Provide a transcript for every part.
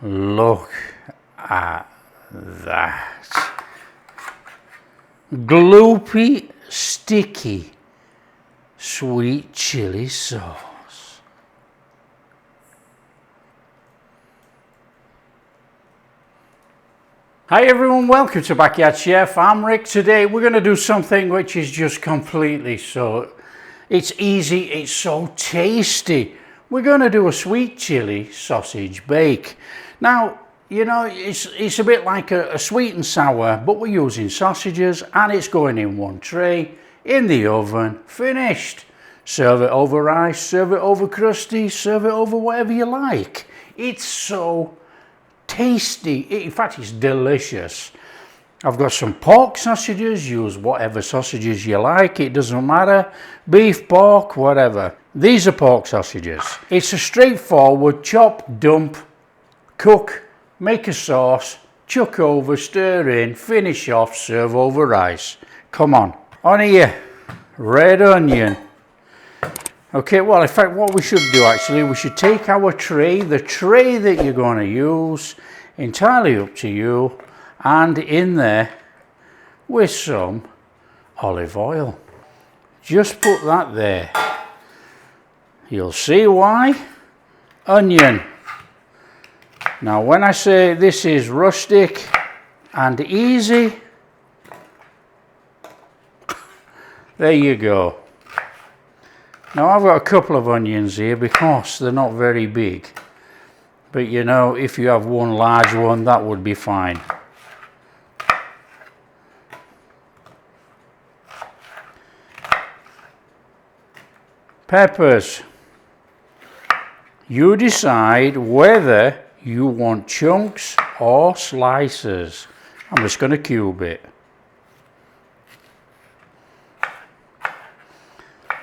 Look at that. Gloopy, sticky, sweet chili sauce. Hi everyone, welcome to Backyard Chef. I'm Rick. Today we're going to do something which is just completely it's easy, it's so tasty. We're going to do a sweet chili sausage bake. Now, you know, it's a bit like a sweet and sour, but we're using sausages and it's going in one tray, in the oven, finished. Serve it over rice, serve it over crusty, serve it over whatever you like. It's so tasty. In fact, it's delicious. I've got some pork sausages. Use whatever sausages you like, it doesn't matter. Beef, pork, whatever. These are pork sausages. It's a straightforward chop, dump, cook, make a sauce, chuck over, stir in, finish off, serve over rice. Come on. On here, red onion. Okay, well, in fact, what we should do actually, we should take our tray, the tray that you're going to use, entirely up to you, and in there with some olive oil. Just put that there. You'll see why. Onion. Now, when I say this is rustic and easy, there you go. Now I've got a couple of onions here because they're not very big. But you know, if you have one large one, that would be fine. Peppers. You decide whether you want chunks or slices. I'm just going to cube it.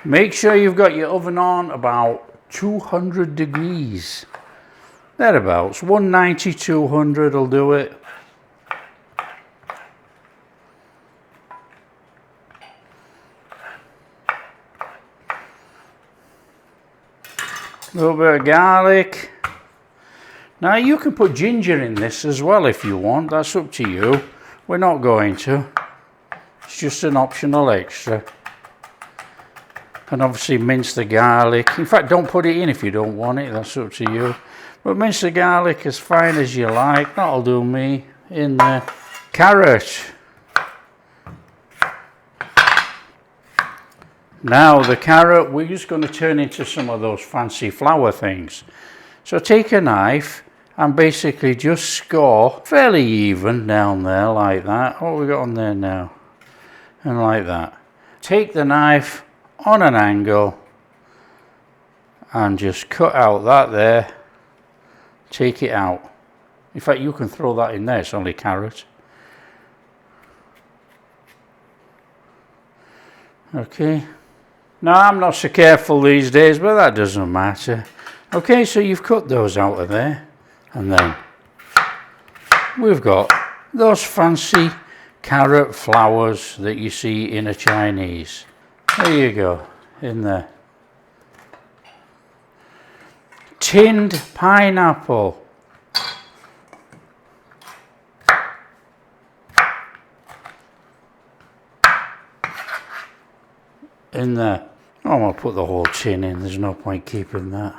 Make sure you've got your oven on about 200 degrees. Thereabouts, 190, 200 will do it. A little bit of garlic. Now you can put ginger in this as well if you want, that's up to you. We're not going to. It's just an optional extra. And obviously mince the garlic. In fact, don't put it in if you don't want it, that's up to you. But mince the garlic as fine as you like, that'll do me. In there. Carrot. Now the carrot, we're just going to turn into some of those fancy flower things. So take a knife and basically just score fairly even down there like that. What have we got on there now? And like that. Take the knife on an angle and just cut out that there. Take it out. In fact, you can throw that in there, it's only carrot. Okay. Now, I'm not so careful these days, but that doesn't matter. Okay, so you've cut those out of there. And then we've got those fancy carrot flowers that you see in a Chinese. There you go, in there. Tinned pineapple. In there. I'm going to put the whole tin in, there's no point keeping that.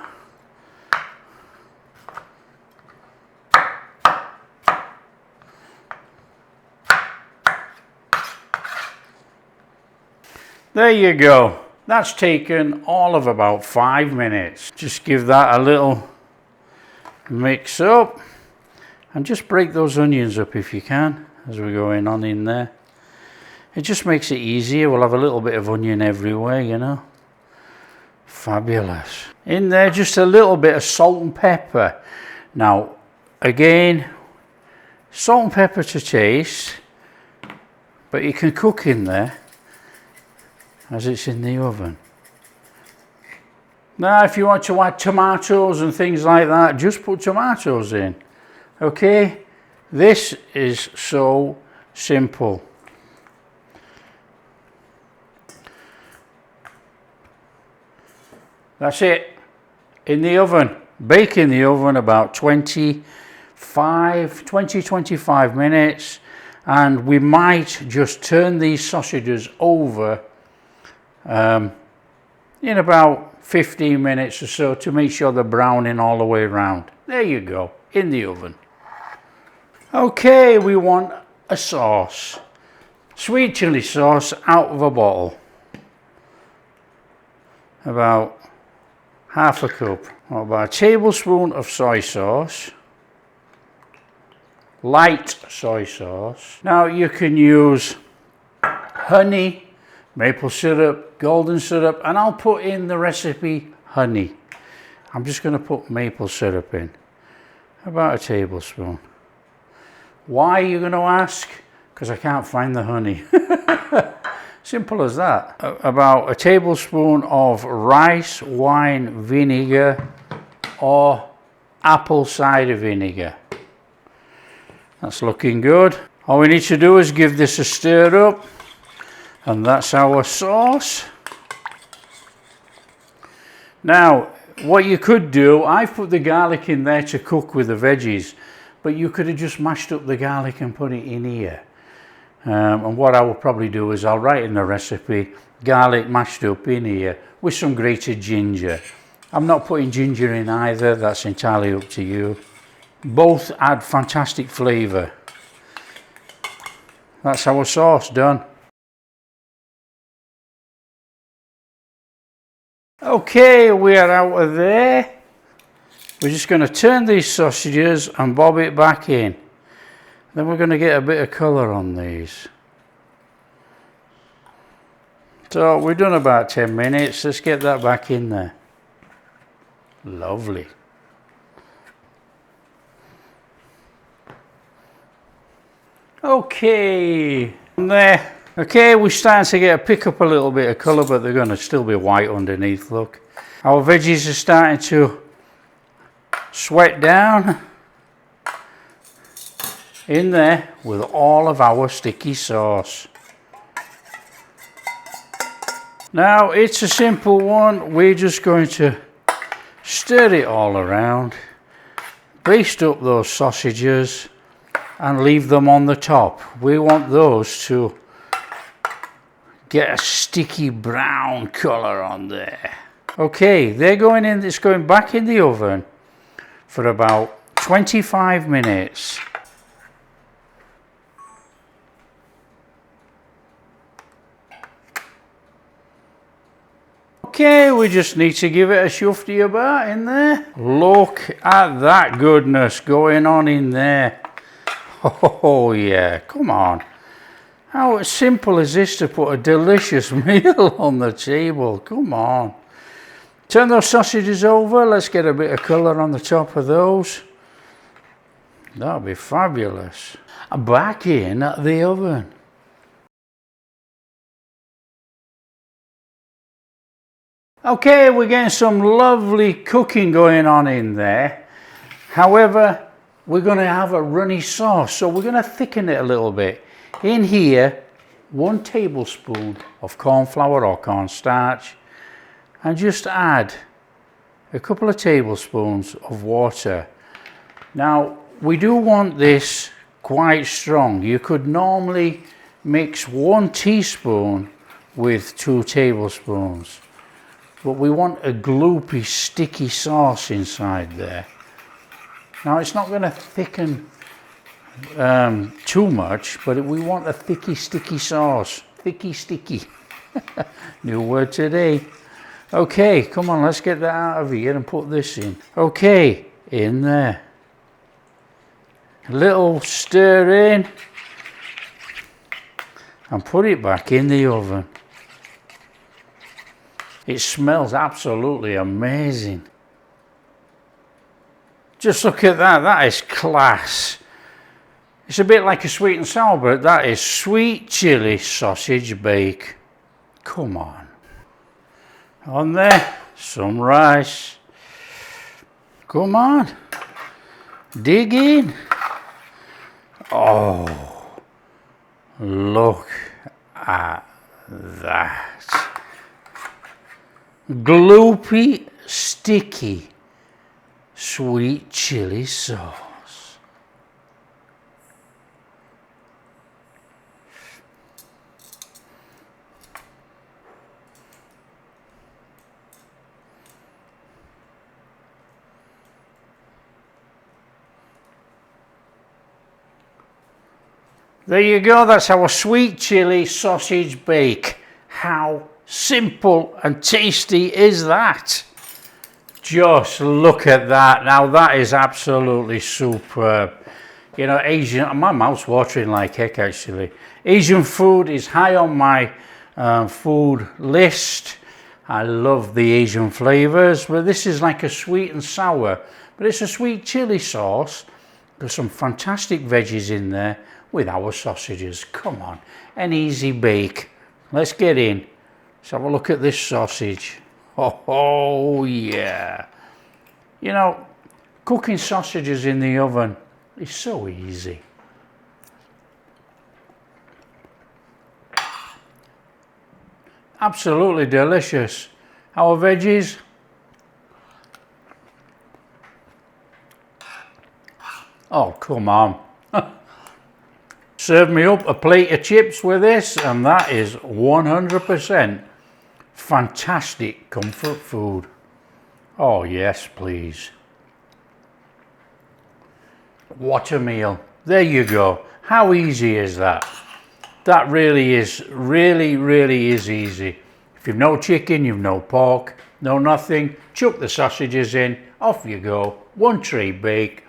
There you go. That's taken all of about 5 minutes. Just give that a little mix up and just break those onions up if you can as we're going on in there. It just makes it easier. We'll have a little bit of onion everywhere, you know. Fabulous. In there, just a little bit of salt and pepper. Now, again, salt and pepper to taste, but you can cook in there as it's in the oven. Now, if you want to add tomatoes and things like that, just put tomatoes in. Okay? This is so simple. That's it. In the oven. Bake in the oven about 20, 20-25 minutes, and we might just turn these sausages over in about 15 minutes or so to make sure they're browning all the way around. There you go, in the oven. Okay, we want a sauce. Sweet chili sauce out of a bottle. About half a cup, or about a tablespoon of soy sauce. Light soy sauce. Now you can use honey, maple syrup, golden syrup, and I'll put in the recipe honey. I'm just going to put maple syrup in. About a tablespoon. Why, you're going to ask? Because I can't find the honey. Simple as that. About a tablespoon of rice wine vinegar or apple cider vinegar. That's looking good. All we need to do is give this a stir up, and that's our sauce. Now, what you could do, I've put the garlic in there to cook with the veggies, but you could have just mashed up the garlic and put it in here. And what I will probably do is I'll write in the recipe garlic mashed up in here with some grated ginger. I'm not putting ginger in either, that's entirely up to you. Both add fantastic flavour. That's our sauce done. Okay, we are out of there. We're just going to turn these sausages and bob it back in. Then we're going to get a bit of colour on these. So we've done about 10 minutes. Let's get that back in there. Lovely. Okay, there. Okay, we're starting to pick up a little bit of colour, but they're going to still be white underneath, look. Our veggies are starting to sweat down in there with all of our sticky sauce. Now, it's a simple one. We're just going to stir it all around, baste up those sausages, and leave them on the top. We want those to get a sticky brown colour on there. Okay, they're going in, it's going back in the oven for about 25 minutes. Okay, we just need to give it a shufty about in there. Look at that goodness going on in there. Oh yeah, come on. How simple is this to put a delicious meal on the table? Come on. Turn those sausages over. Let's get a bit of colour on the top of those. That'll be fabulous. Back in at the oven. Okay, we're getting some lovely cooking going on in there. However, we're going to have a runny sauce, so we're going to thicken it a little bit. In here, 1 tablespoon of corn flour or cornstarch, and just add a couple of tablespoons of water. Now, we do want this quite strong. You could normally mix 1 teaspoon with 2 tablespoons. But we want a gloopy, sticky sauce inside there. Now, it's not going to thicken too much, but we want a thicky, sticky sauce. Thicky, sticky. New word today. Okay, come on, let's get that out of here and put this in. Okay, in there. A little stir in. And put it back in the oven. It smells absolutely amazing. Just look at that, that is class. It's a bit like a sweet and sour, but that is sweet chili sausage bake. Come on. On there, some rice. Come on. Dig in. Oh, look at that. Gloopy, sticky, sweet chili sauce. There you go, that's our sweet chili sausage bake. How simple and tasty is that? Just look at that. Now that is absolutely superb. You know, Asian, my mouth's watering like heck actually. Asian food is high on my food list. I love the Asian flavors, but this is like a sweet and sour, but it's a sweet chili sauce. There's some fantastic veggies in there with our sausages. Come on, an easy bake. Let's get in. Let's have a look at this sausage. Oh yeah. You know, cooking sausages in the oven is so easy. Absolutely delicious. Our veggies. Oh, come on. Serve me up a plate of chips with this, and that is 100% fantastic comfort food. Oh, yes, please. What a meal. There you go. How easy is that? That really is easy. If you've no chicken, you've no pork, no nothing, chuck the sausages in, off you go. One tray bake,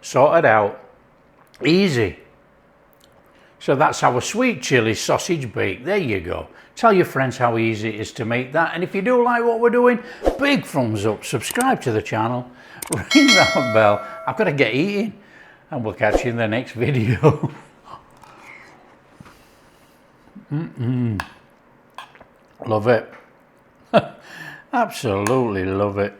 sorted out. Easy. So that's our sweet chili sausage bake. There you go. Tell your friends how easy it is to make that. And if you do like what we're doing, big thumbs up, subscribe to the channel, ring that bell. I've got to get eating, and we'll catch you in the next video. Love it. Absolutely love it.